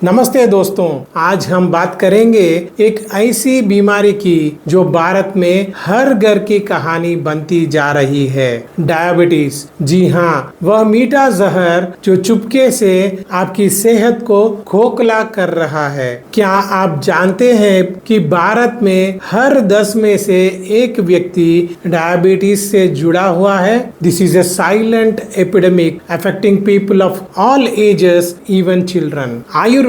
नमस्ते दोस्तों, आज हम बात करेंगे एक ऐसी बीमारी की जो भारत में हर घर की कहानी बनती जा रही है, डायबिटीज। जी हाँ, वह मीठा जहर जो चुपके से आपकी सेहत को खोखला कर रहा है। क्या आप जानते हैं कि भारत में हर 10 में से एक व्यक्ति डायबिटीज से जुड़ा हुआ है। This is a silent epidemic affecting people of all ages, even children.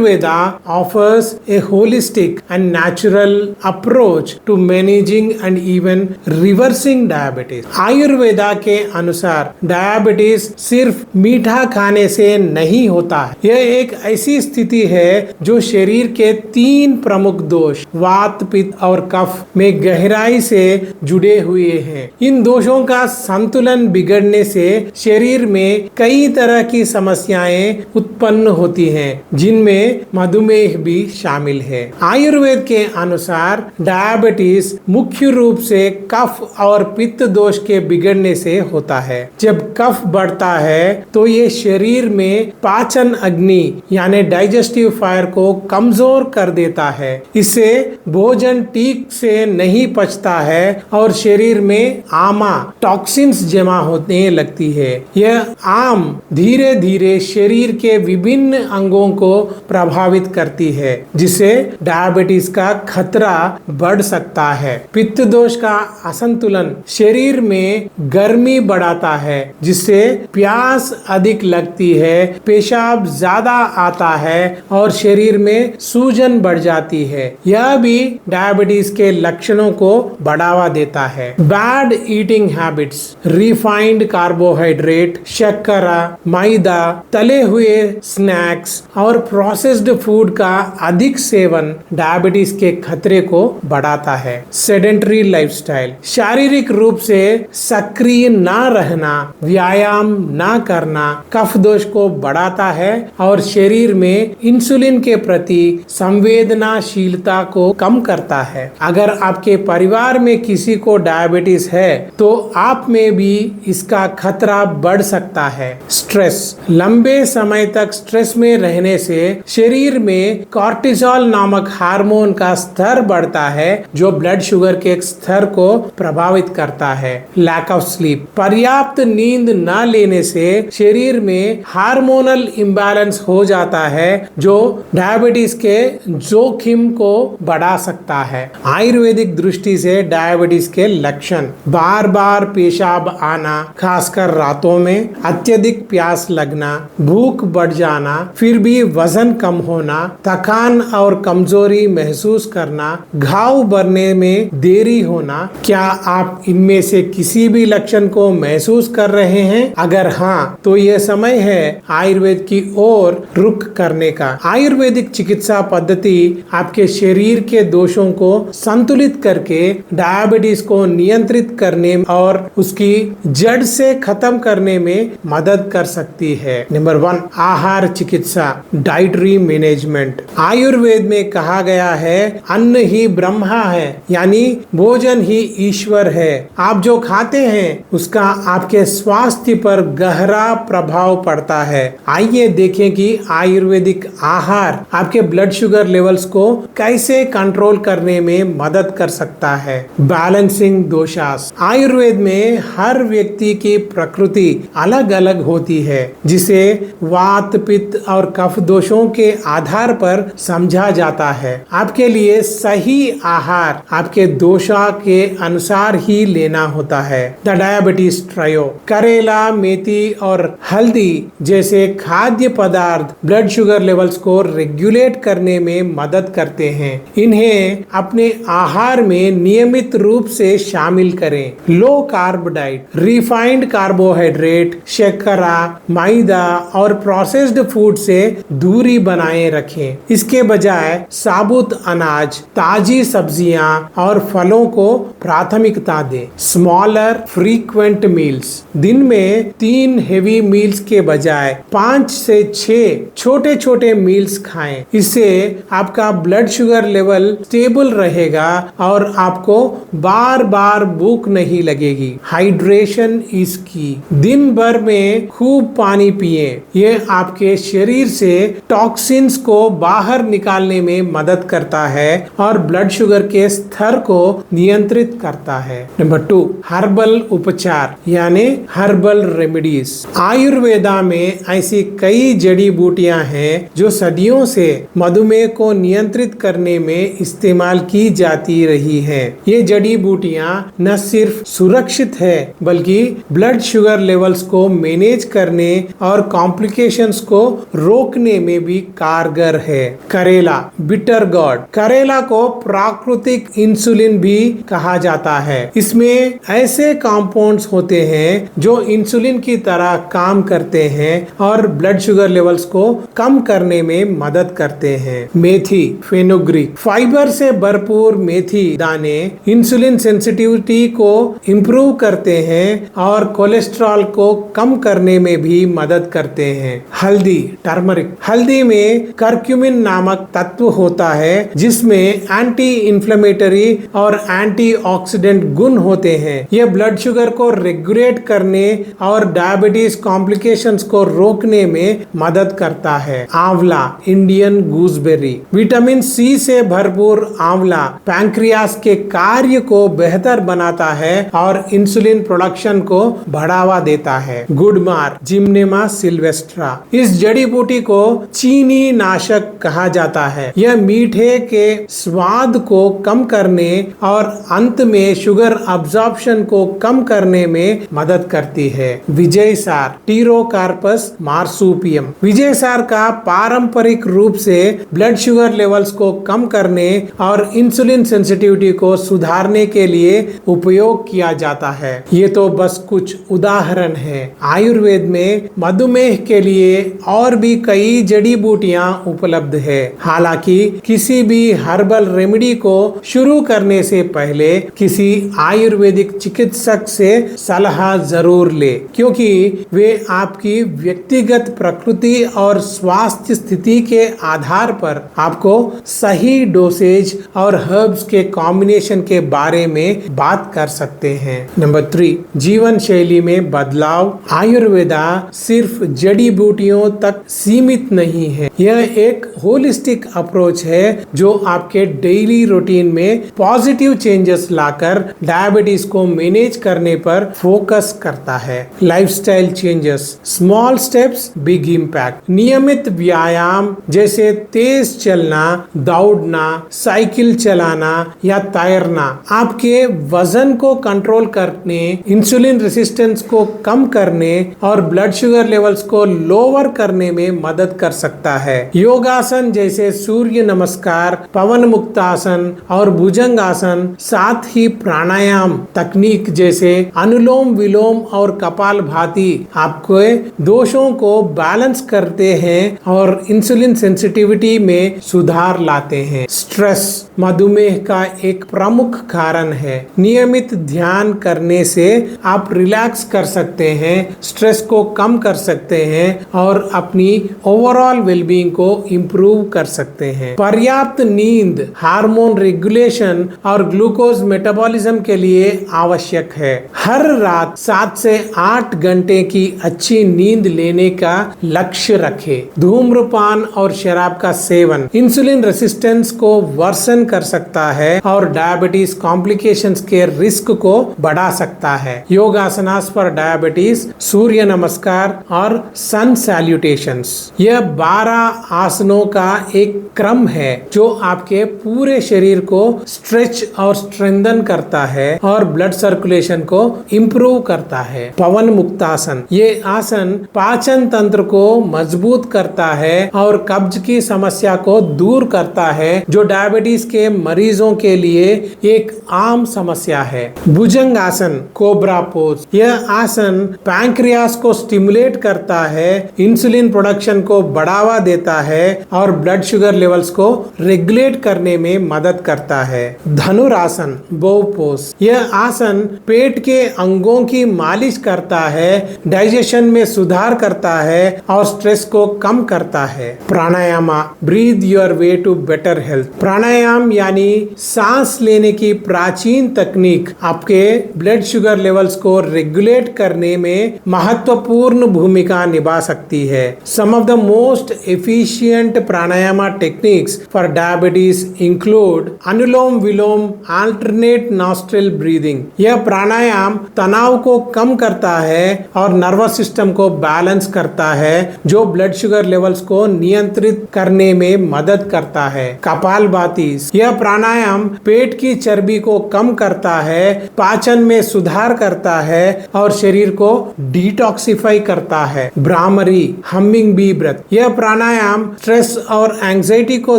Ayurveda offers a holistic and natural approach to managing and even reversing diabetes. Ayurveda के अनुसार डायबिटीज सिर्फ मीठा खाने से नहीं होता है। यह एक ऐसी स्थिति है जो शरीर के 3 प्रमुख दोष वात, पित्त और कफ में गहराई से जुड़े हुए हैं। इन दोषों का संतुलन बिगड़ने से शरीर में कई तरह की समस्याएं उत्पन्न होती हैं, जिनमें मधुमेह भी शामिल है। आयुर्वेद के अनुसार डायबिटीज मुख्य रूप से कफ और पित्त दोष के बिगड़ने से होता है। जब कफ बढ़ता है तो ये शरीर में पाचन अग्नि यानी डाइजेस्टिव फायर को कमजोर कर देता है। इससे भोजन ठीक से नहीं पचता है और शरीर में आमा टॉक्सिन्स जमा होने लगती है। यह आम धीरे धीरे शरीर के विभिन्न अंगों को प्रभावित करती है, जिससे डायबिटीज का खतरा बढ़ सकता है। पित्त दोष का असंतुलन शरीर में गर्मी बढ़ाता है, जिससे प्यास अधिक लगती है, पेशाब ज्यादा आता है और शरीर में सूजन बढ़ जाती है। यह भी डायबिटीज के लक्षणों को बढ़ावा देता है। Bad eating habits, refined carbohydrate, शर्करा, मैदा, तले हुए स्नैक्स और प्रोसेस्ड फूड का अधिक सेवन डायबिटीज के खतरे को बढ़ाता है। सेडेंटरी लाइफस्टाइल, शारीरिक रूप से सक्रिय ना रहना, व्यायाम ना करना कफ दोष को बढ़ाता है और शरीर में इंसुलिन के प्रति संवेदनशीलता को कम करता है। अगर आपके परिवार में किसी को डायबिटीज है तो आप में भी इसका खतरा बढ़ सकता है। स्ट्रेस, लंबे समय तक स्ट्रेस में रहने से शरीर में कॉर्टिसोल नामक हार्मोन का स्तर बढ़ता है, जो ब्लड शुगर के स्तर को प्रभावित करता है। लैक ऑफ स्लीप, पर्याप्त नींद न लेने से शरीर में हार्मोनल इम्बैलेंस हो जाता है, जो डायबिटीज के जोखिम को बढ़ा सकता है। आयुर्वेदिक दृष्टि से डायबिटीज के लक्षण: बार बार पेशाब आना, खासकर रातों में, अत्यधिक प्यास लगना, भूख बढ़ जाना, फिर भी वजन कम होना, थकान और कमजोरी महसूस करना, घाव भरने में देरी होना। क्या आप इनमें से किसी भी लक्षण को महसूस कर रहे हैं? अगर हाँ, तो यह समय है आयुर्वेद की ओर रुख करने का। आयुर्वेदिक चिकित्सा पद्धति आपके शरीर के दोषों को संतुलित करके डायबिटीज को नियंत्रित करने और उसकी जड़ से खत्म करने में मदद कर सकती है। नंबर 1, आहार चिकित्सा, डाइटरी मैनेजमेंट। आयुर्वेद में कहा गया है, अन्न ही ब्रह्मा है, यानी भोजन ही ईश्वर है। आप जो खाते हैं उसका आपके स्वास्थ्य पर गहरा प्रभाव पड़ता है। आइए देखें कि आयुर्वेदिक आहार आपके ब्लड शुगर लेवल्स को कैसे कंट्रोल करने में मदद कर सकता है। बैलेंसिंग दोषास, आयुर्वेद में हर व्यक्ति की प्रकृति अलग अलग होती है, जिसे वात, पित्त और कफ दोषों के आधार पर समझा जाता है। आपके लिए सही आहार आपके दोषा के अनुसार ही लेना होता है। द डायबिटीज ट्रायो, करेला, मेथी और हल्दी जैसे खाद्य पदार्थ ब्लड शुगर लेवल्स को रेगुलेट करने में मदद करते हैं। इन्हें अपने आहार में नियमित रूप से शामिल करें। Low carb diet, refined carbohydrate, शर्करा, मैदा और प्रोसेस्ड फूड से दूरी बनाए रखें। इसके बजाय साबुत अनाज, ताजी सब्जियां और फलों को प्राथमिकता दें। स्मॉलर फ्रीक्वेंट मील्स, दिन में 3 हेवी मील्स के बजाय 5 से 6 छोटे छोटे मील्स खाएं। इससे आपका ब्लड शुगर लेवल स्टेबल रहेगा और आपको बार बार भूख नहीं लगेगी। हाइड्रेशन इज की, दिन भर में खूब पानी पिए। ये आपके शरीर से टॉक्सिन टॉक्सिन्स को बाहर निकालने में मदद करता है और ब्लड शुगर के स्तर को नियंत्रित करता है। नंबर 2, हर्बल उपचार यानी हर्बल रेमेडीज। आयुर्वेदा में ऐसी कई जड़ी बूटियां हैं जो सदियों से मधुमेह को नियंत्रित करने में इस्तेमाल की जाती रही हैं। ये जड़ी बूटियां न सिर्फ सुरक्षित है बल्कि ब्लड शुगर लेवल्स को मैनेज करने और कॉम्प्लिकेशंस को रोकने में भी कारगर है। करेला, बिटर गॉड। करेला को प्राकृतिक इंसुलिन भी कहा जाता है। इसमें ऐसे कंपाउंड्स होते हैं जो इंसुलिन की तरह काम करते हैं और ब्लड शुगर लेवल्स को कम करने में मदद करते हैं। मेथी, फेनुग्रीक। फाइबर से भरपूर मेथी दाने इंसुलिन सेंसिटिविटी को इम्प्रूव करते हैं और कोलेस्ट्रॉल को कम करने में भी मदद करते हैं। हल्दी, टर्मरिक। हल्दी में करक्यूमिन नामक तत्व होता है जिसमें एंटी इंफ्लेमेटरी और एंटीऑक्सीडेंट गुण होते हैं। यह ब्लड शुगर को रेगुलेट करने और डायबिटीज कॉम्प्लिकेशंस को रोकने में मदद करता है। आंवला, इंडियन गूसबेरी। विटामिन सी से भरपूर आंवला पैंक्रियास के कार्य को बेहतर बनाता है और इंसुलिन प्रोडक्शन को बढ़ावा देता है। गुडमार, जिम्नेमा सिल्वेस्ट्रा। इस जड़ी बूटी को चीनी नाशक कहा जाता है। यह मीठे के स्वाद को कम करने और अंत में शुगर अब्जॉर्प्शन को कम करने में मदद करती है। विजयसार, टीरोकार्पस मार्सूपियम। विजयसार का पारंपरिक रूप से ब्लड शुगर लेवल्स को कम करने और इंसुलिन सेंसिटिविटी को सुधारने के लिए उपयोग किया जाता है। ये तो बस कुछ उदाहरण है। आयुर्वेद में मधुमेह के लिए और भी कई जड़ी बूटियां उपलब्ध है। हालांकि किसी भी हर्बल रेमेडी को शुरू करने से पहले किसी आयुर्वेदिक चिकित्सक से सलाह जरूर ले, क्योंकि वे आपकी व्यक्तिगत प्रकृति और स्वास्थ्य स्थिति के आधार पर आपको सही डोसेज और हर्ब्स के कॉम्बिनेशन के बारे में बात कर सकते हैं। नंबर 3, जीवन शैली में बदलाव। आयुर्वेदा सिर्फ जड़ी बूटियों तक सीमित नहीं है। यह एक होलिस्टिक अप्रोच है जो आपके डेली रूटीन में पॉजिटिव चेंजेस लाकर डायबिटीज को मैनेज करने पर फोकस करता है। Lifestyle changes, small steps, big impact. नियमित व्यायाम जैसे तेज चलना, दौड़ना, साइकिल चलाना या तैरना आपके वजन को कंट्रोल करने, इंसुलिन रेसिस्टेंस को कम करने और ब्लड शुगर लेवल्स को लोअर करने में मदद कर सकता है। योगासन जैसे सूर्य नमस्कार, पवन मुक्तासन और भुजंगासन, साथ ही प्राणायाम तकनीक जैसे अनुलोम विलोम और कपालभाति आपके दोषों को बैलेंस करते हैं और इंसुलिन सेंसिटिविटी में सुधार लाते हैं। स्ट्रेस मधुमेह का एक प्रमुख कारण है। नियमित ध्यान करने से आप रिलैक्स कर सकते हैं, स्ट्रेस को कम कर सकते हैं और अपनी ओवरऑल वेलबींग को इम्प्रूव कर सकते हैं। पर्याप्त नींद हार्मोन रेगुलेशन और ग्लूकोज मेटाबॉलिज्म के लिए आवश्यक है। हर रात 7 से 8 घंटे की अच्छी नींद लेने का लक्ष्य रखें। धूम्रपान और शराब का सेवन इंसुलिन रेसिस्टेंस को वर्सन कर सकता है और डायबिटीज कॉम्प्लिकेशंस के रिस्क को बढ़ा सकता है। योगासनास पर डायबिटीज, सूर्य नमस्कार और सन सैल्यूटेशंस, यह 12 आसनों का एक क्रम है जो आपके पूरे शरीर को स्ट्रेच और स्ट्रेंथन करता है और ब्लड सर्कुलेशन को इम्प्रूव करता है। पवन मुक्तासन, ये आसन पाचन तंत्र को मजबूत करता है और कब्ज की समस्या को दूर करता है जो डायबिटीज के मरीजों के लिए एक आम समस्या है। भुजंग आसन, कोबरा पोज, यह आसन पैंक्रियास को स्टिमुलेट करता है, इंसुलिन प्रोडक्शन को बढ़ावा देता है और ब्लड शुगर लेवल्स को रेगुलेट करने में मदद करता है। धनुरासन, बो पोज, यह आसन पेट के अंगों की मालिश करता है, डाइजेशन में सुधार करता है और स्ट्रेस को कम करता है। Pranayama, breathe your way to better health. Pranayama यानी सांस लेने की प्राचीन तकनीक आपके ब्लड शुगर लेवल्स को रेगुलेट करने में महत्वपूर्ण भूमिका निभा सकती है। Some of the most efficient pranayama techniques for diabetes include anulom vilom alternate nostril breathing। यह प्राणायाम तनाव को कम करता है और नर्वस सिस्टम को बैलेंस करता है, जो ब्लड शुगर लेवल्स को नियंत्रित करने में मदद करता है। कपालभाति, यह प्राणायाम पेट की चर्बी को कम करता है, पाचन में सुधार करता है और शरीर को डिटॉक्सिफाई करता है। भ्रामरी हमिंग बी ब्रेथ, यह प्राणायाम स्ट्रेस और एंजाइटी को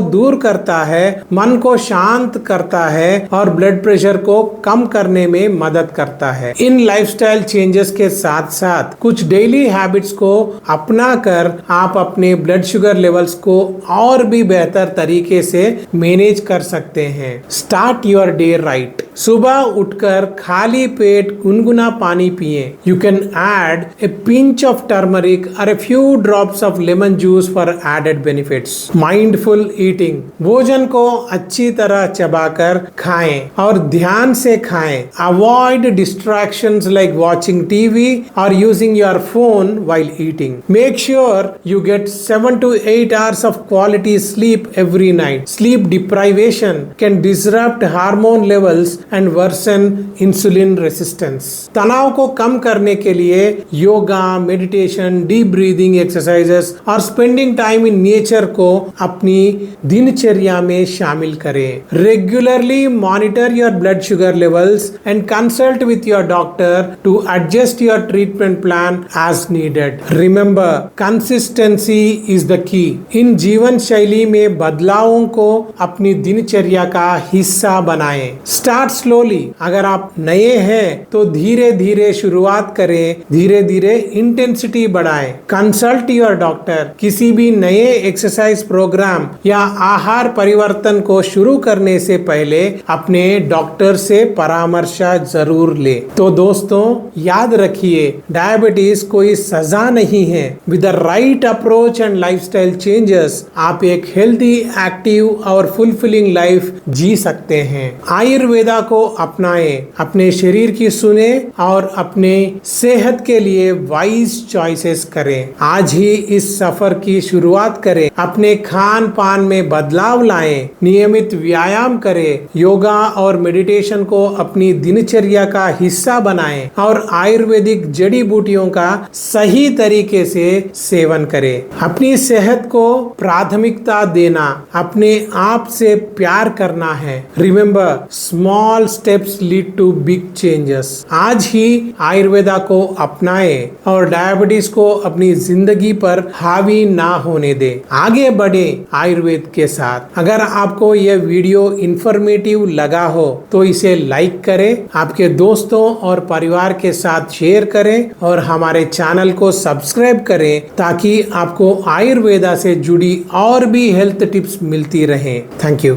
दूर करता है, मन को शांत करता है और ब्लड प्रेशर को कम करने में मदद करता है। इन लाइफस्टाइल चेंजेस के साथ साथ कुछ डेली हैबिट्स को अपनाकर आप अपने ब्लड शुगर लेवल्स को और भी बेहतर तरीके से मैनेज कर सकते हैं। Start your day right. सुबह उठकर खाली पेट गुनगुना पानी पिए। You can add a pinch of turmeric और a few drops of lemon juice for added benefits. Mindful eating, भोजन को अच्छी तरह चबाकर खाएं और ध्यान से खाएं। Avoid distractions like watching TV और using your phone while eating. Make sure you get 7 to 8 hours of quality sleep every night. Sleep deprivation can disrupt hormone levels and worsen insulin resistance. तनाव को कम करने के लिए yoga, meditation, deep breathing exercises और spending time in nature को अपनी दिनचर्या में शामिल करें। Regularly monitor your blood sugar levels and consult with your doctor to adjust your treatment plan as needed. Remember, consistency is the key. इन जीवन शैली में बदलावों को अपनी दिनचर्या का हिस्सा बनाएं। स्टार्ट स्लोली, अगर आप नए हैं तो धीरे धीरे शुरुआत करें, धीरे धीरे इंटेंसिटी बढ़ाएं। कंसल्ट योर डॉक्टर, किसी भी नए एक्सरसाइज प्रोग्राम या आहार परिवर्तन को शुरू करने से पहले अपने डॉक्टर से परामर्श जरूर ले। तो दोस्तों याद रखिए, डायबिटीज कोई सजा नहीं है। With the right approach and lifestyle changes आप एक हेल्दी, एक्टिव और फुलफिलिंग लाइफ जी सकते हैं। आयुर्वेदा को अपनाएं, अपने शरीर की सुने और अपने सेहत के लिए वाइज चॉइसेस करें। आज ही इस सफर की शुरुआत करें। अपने खान पान में बदलाव लाएं, नियमित व्यायाम करें, योगा और मेडिटेशन को अपनी दिनचर्या का हिस्सा बनाएं और आयुर्वेदिक जड़ी बूटियों का सही तरीके से सेवन करें। अपनी सेहत को प्राथमिकता देना, अपने आप से प्यार करना है। Remember, small steps lead to big changes. आज ही आयुर्वेदा को अपनाएं और डायबिटीज को अपनी जिंदगी पर हावी ना होने दे। आगे बढ़े आयुर्वेद के साथ। अगर आपको यह वीडियो इंफॉर्मेटिव लगा हो तो इसे लाइक करें, आपके दोस्तों और परिवार के साथ शेयर करें और हमारे चैनल को सब्सक्राइब करें ताकि आपको आयुर्वेदा से जुड़ी और भी हेल्थ टिप्स मिलती रहें। Thank you.